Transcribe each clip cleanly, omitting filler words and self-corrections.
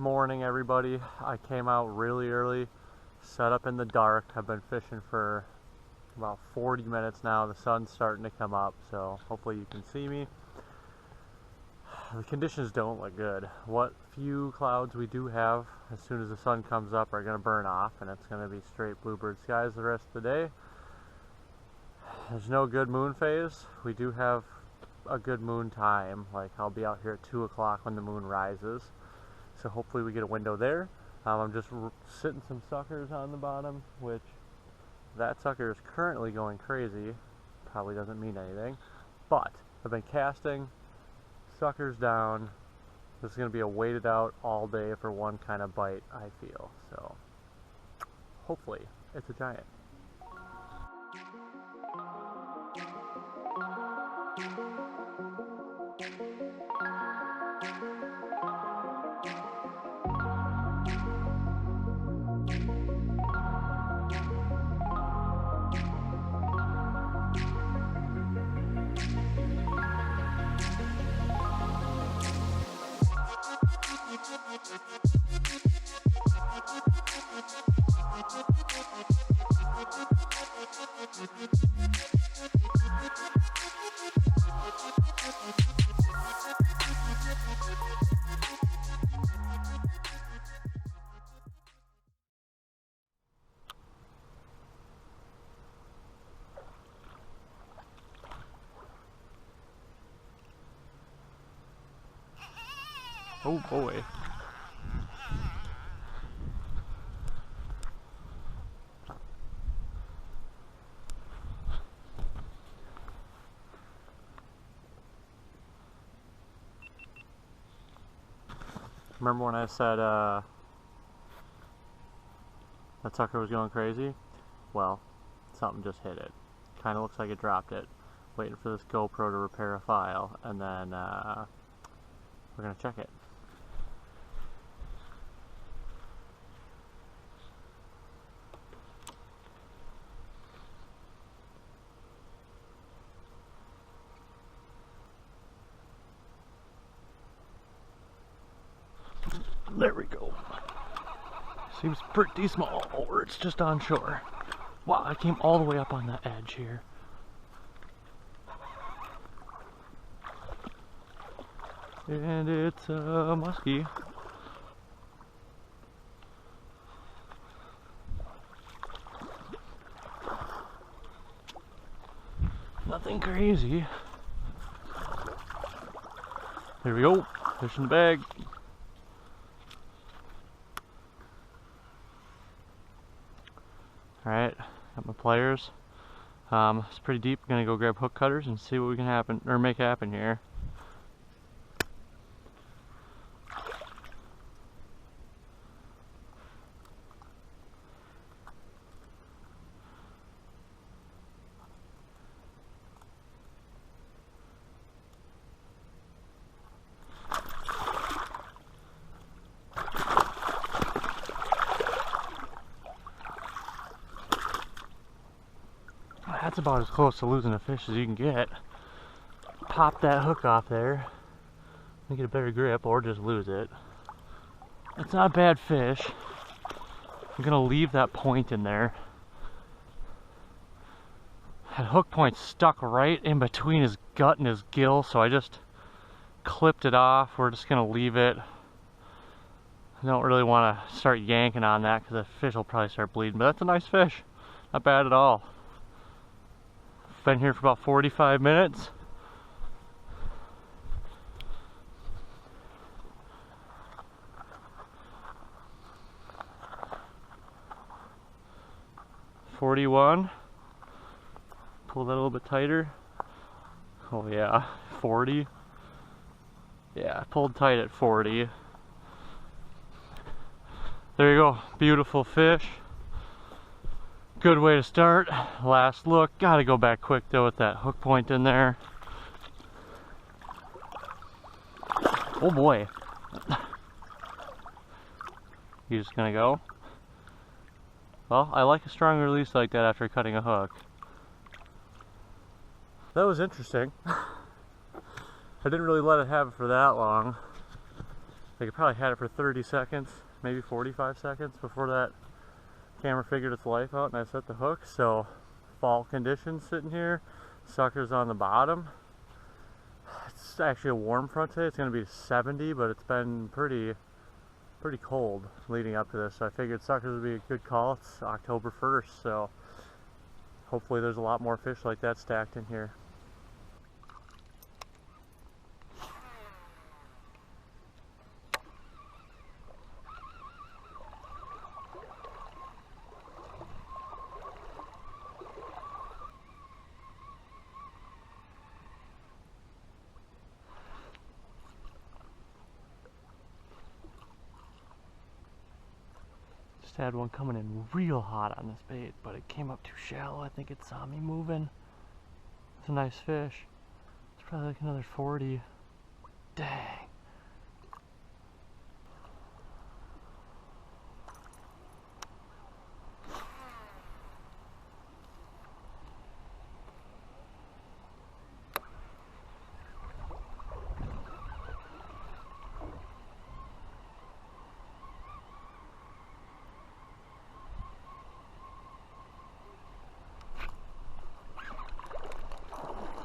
morning, everybody. I came out really early, set up in the dark. I've been fishing for about 40 minutes now. The sun's starting to come up, so hopefully you can see me. The conditions don't look good. What few clouds we do have, as soon as the sun comes up, are going to burn off, and it's going to be straight bluebird skies the rest of the day. There's no good moon phase. We do have a good moon time. Like, I'll be out here at 2 o'clock when the moon rises, so hopefully we get a window there. I'm just sitting some suckers on the bottom, which that sucker is currently going crazy. Probably doesn't mean anything, but I've been casting suckers down. This is going to be a waited out all day for one kind of bite, I feel. So hopefully it's a giant. Oh boy. Remember when I said that sucker was going crazy? Well, something just hit it. Kind of looks like it dropped it. Waiting for this GoPro to repair a file, and then we're gonna check it. There we go. Seems pretty small, or it's just on shore. Wow, I came all the way up on that edge here. And it's a musky. Nothing crazy. There we go. Fish in the bag. Alright, got my pliers. It's pretty deep. I'm gonna go grab hook cutters and see what we can make happen here. That's about as close to losing a fish as you can get. Pop that hook off there and get a better grip, or just lose it. It's not a bad fish. I'm gonna leave that point in there. That hook point stuck right in between his gut and his gill, so I just clipped it off. We're just gonna leave it. I don't really want to start yanking on that because the fish will probably start bleeding, but that's a nice fish. Not bad at all. Been here for about 45 minutes. $41. Pull that a little bit tighter. Oh yeah, 40. Yeah, I pulled tight at 40. There you go, beautiful fish. Good way to start. Last look. Gotta go back quick though with that hook point in there. Oh boy. You just gonna go? Well, I like a strong release like that after cutting a hook. That was interesting. I didn't really let it have it for that long. think I probably had it for 30 seconds, maybe 45 seconds before that camera figured its life out and I set the hook. So fall conditions sitting here, sucker's on the bottom. It's actually a warm front today. It's going to be 70, but it's been pretty cold leading up to this, so I figured suckers would be a good call. It's October 1st, so hopefully there's a lot more fish like that stacked in here. Just had one coming in real hot on this bait, but it came up too shallow. I think it saw me moving. It's a nice fish. It's probably like another 40. Dang.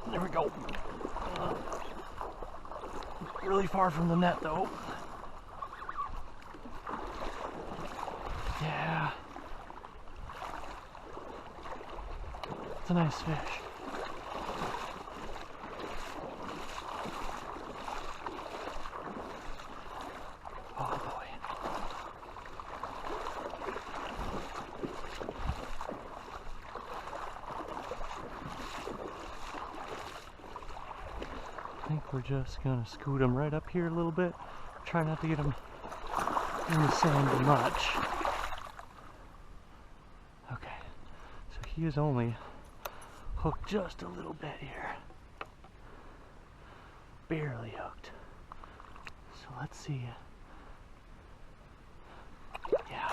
There we go. Really far from the net though. Yeah. It's a nice fish. Oh boy. I think we're just gonna scoot him right up here a little bit. Try not to get him in the sand much. Okay, so he is only hooked just a little bit here. Barely hooked. So let's see. Yeah.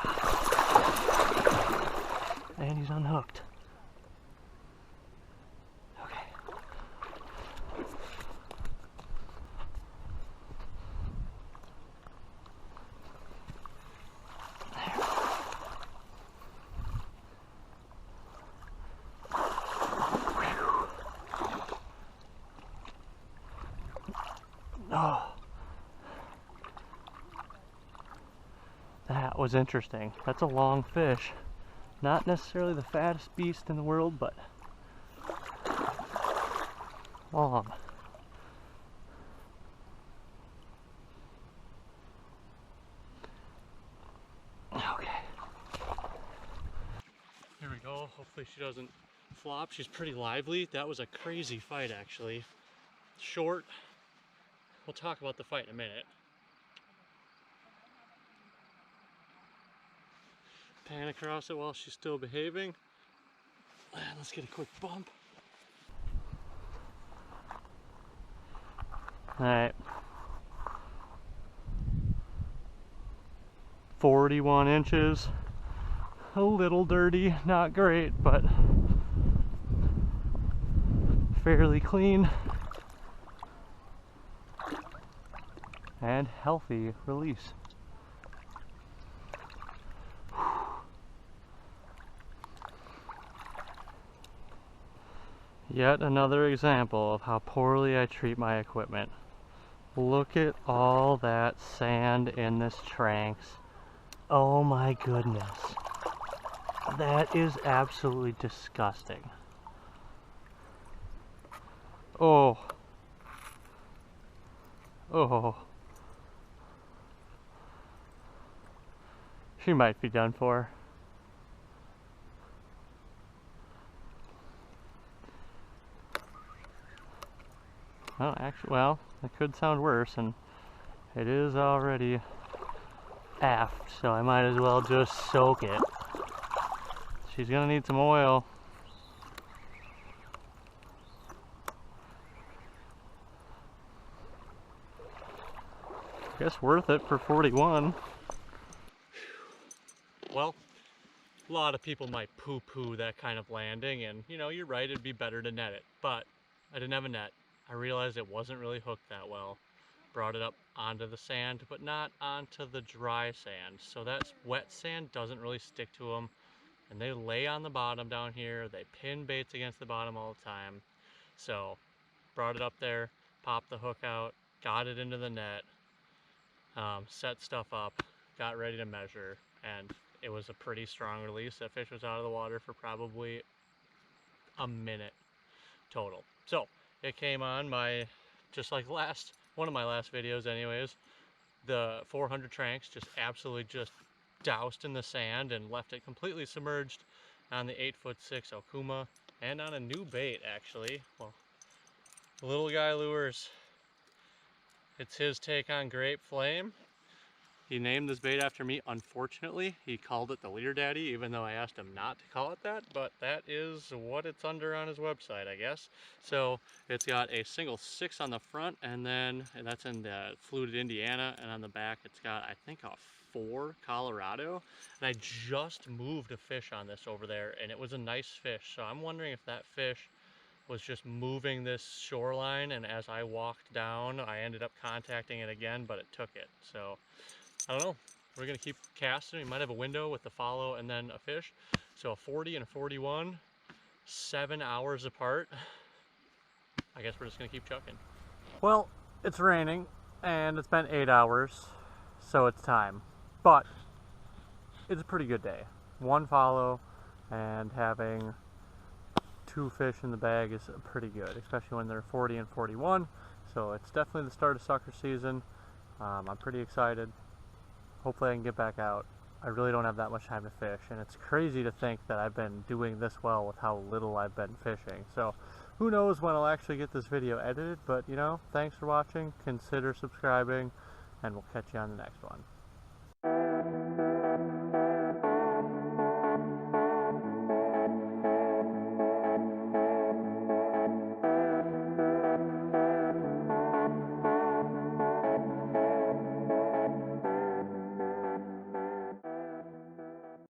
And he's unhooked. Oh, that was interesting. That's a long fish. Not necessarily the fattest beast in the world, but long. Okay. Here we go. Hopefully she doesn't flop. She's pretty lively. That was a crazy fight, actually. Short. We'll talk about the fight in a minute. Pan across it while she's still behaving. And let's get a quick bump. Alright. 41 inches. A little dirty, not great, but fairly clean. And healthy release. Yet another example of how poorly I treat my equipment. Look at all that sand in this Tranx. Oh my goodness. That is absolutely disgusting. Oh. Oh. She might be done for. Oh, actually, well, it could sound worse, and it is already aft, so I might as well just soak it. She's gonna need some oil. Guess worth it for 41. Well, a lot of people might poo-poo that kind of landing, and you know, you're right, it'd be better to net it, but I didn't have a net. I realized it wasn't really hooked that well. brought it up onto the sand, but not onto the dry sand. So that wet sand doesn't really stick to them, and they lay on the bottom down here. They pin baits against the bottom all the time. So brought it up there, popped the hook out, got it into the net, set stuff up, got ready to measure, and it was a pretty strong release. That fish was out of the water for probably a minute total. So it came on my, just like one of my last videos anyways, the 400 tranks just absolutely just doused in the sand and left it completely submerged on the 8'6" Okuma, and on a new bait actually. Well, Little Guy Lures, it's his take on Grape Flame. He named this bait after me. Unfortunately, he called it the Lehr Daddy, even though I asked him not to call it that, but that is what it's under on his website, I guess. So it's got a single 6 on the front, and that's in the fluted Indiana, and on the back it's got, I think, a 4 Colorado. And I just moved a fish on this over there, and it was a nice fish. So I'm wondering if that fish was just moving this shoreline, and as I walked down, I ended up contacting it again, but it took it. So I don't know. We're going to keep casting. We might have a window with the follow and then a fish. So a 40 and a 41, 7 hours apart. I guess we're just going to keep chucking. Well, it's raining and it's been 8 hours, so it's time. But it's a pretty good day. 1 follow and having 2 fish in the bag is pretty good, especially when they're 40 and 41. So it's definitely the start of sucker season. I'm pretty excited. Hopefully I can get back out. I really don't have that much time to fish, and it's crazy to think that I've been doing this well with how little I've been fishing. So who knows when I'll actually get this video edited, but you know, thanks for watching, consider subscribing, and we'll catch you on the next one.